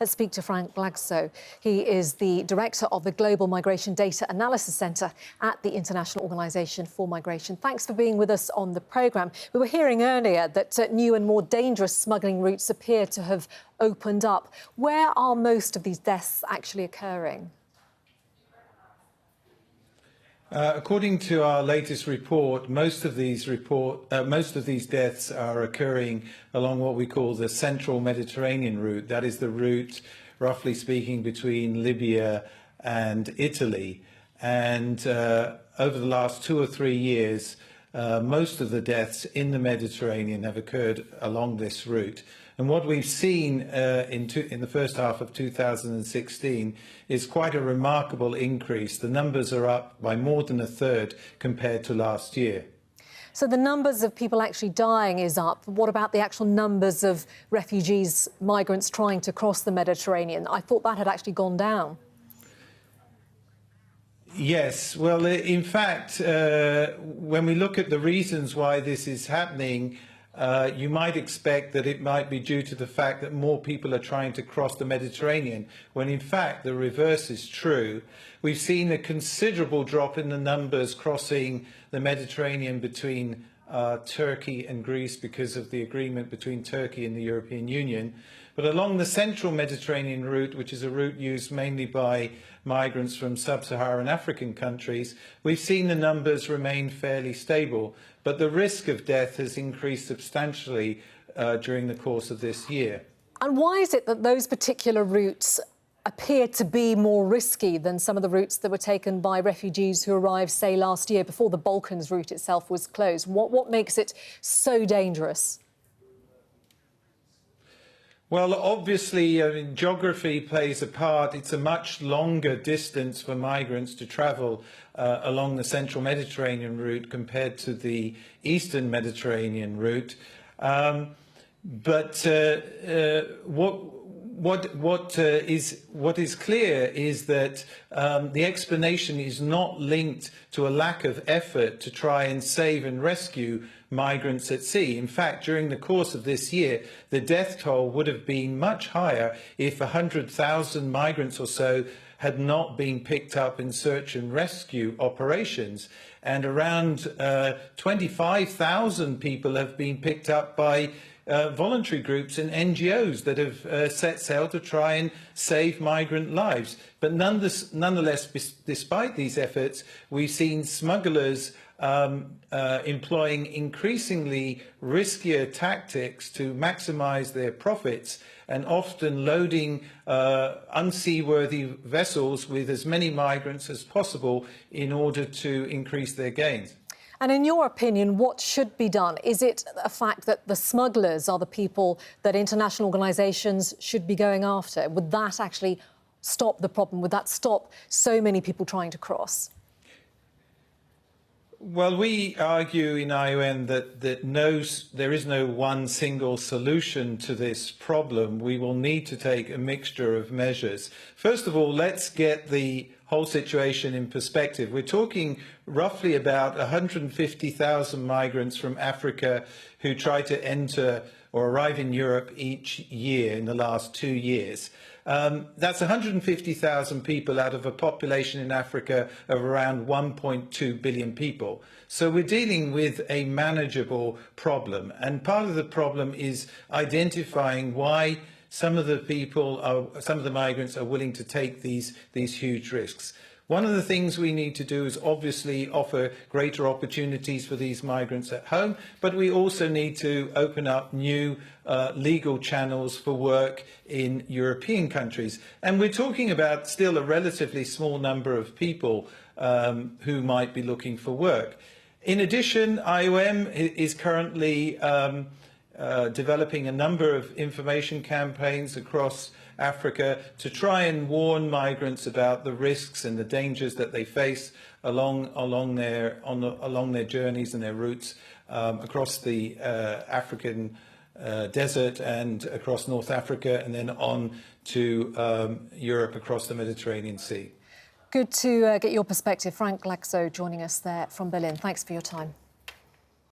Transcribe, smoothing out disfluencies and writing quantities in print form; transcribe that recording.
Let's speak to Frank Laczko. He is the director of the Global Migration Data Analysis Centre at the International Organisation for Migration. Thanks for being with us on the programme. We were hearing earlier that new and more dangerous smuggling routes appear to have opened up. Where are most of these deaths actually occurring? According to our latest report, most of these deaths are occurring along what we call the central Mediterranean route. That is the route, roughly speaking, between Libya and Italy. And over the last 2 or 3 years, most of the deaths in the Mediterranean have occurred along this route. And what we've seen in the first half of 2016 is quite a remarkable increase. The numbers are up by more than a third compared to last year. So the numbers of people actually dying is up. What about the actual numbers of refugees, migrants trying to cross the Mediterranean? I thought that had actually gone down. Yes, well, in fact, when we look at the reasons why this is happening, you might expect that it might be due to the fact that more people are trying to cross the Mediterranean, when in fact the reverse is true. We've seen a considerable drop in the numbers crossing the Mediterranean between Turkey and Greece because of the agreement between Turkey and the European Union. But along the central Mediterranean route, which is a route used mainly by migrants from sub-Saharan African countries, we've seen the numbers remain fairly stable. But the risk of death has increased substantially during the course of this year. And why is it that those particular routes appear to be more risky than some of the routes that were taken by refugees who arrived, say, last year before the Balkans route itself was closed? What makes it so dangerous? Well, obviously, geography plays a part. It's a much longer distance for migrants to travel along the central Mediterranean route compared to the eastern Mediterranean route. What is clear is that the explanation is not linked to a lack of effort to try and save and rescue migrants at sea. In fact, during the course of this year, the death toll would have been much higher if 100,000 migrants or so had not been picked up in search and rescue operations. And around 25,000 people have been picked up by voluntary groups and NGOs that have set sail to try and save migrant lives. But nonetheless, despite these efforts, we've seen smugglers employing increasingly riskier tactics to maximise their profits and often loading unseaworthy vessels with as many migrants as possible in order to increase their gains. And in your opinion, what should be done? Is it a fact that the smugglers are the people that international organisations should be going after? Would that actually stop the problem? Would that stop so many people trying to cross? Well, we argue in IOM that there is no one single solution to this problem. We will need to take a mixture of measures. First of all, let's get the whole situation in perspective. We're talking roughly about 150,000 migrants from Africa who try to enter or arrive in Europe each year in the last 2 years. That's 150,000 people out of a population in Africa of around 1.2 billion people. So we're dealing with a manageable problem. And part of the problem is identifying why some of the migrants are willing to take these huge risks. One of the things we need to do is obviously offer greater opportunities for these migrants at home, but we also need to open up new legal channels for work in European countries. And we're talking about still a relatively small number of people who might be looking for work. In addition, IOM is currently developing a number of information campaigns across Africa to try and warn migrants about the risks and the dangers that they face along their journeys and their routes across the African desert and across North Africa, and then on to Europe across the Mediterranean Sea. Good to get your perspective. Frank Laczko joining us there from Berlin. Thanks for your time.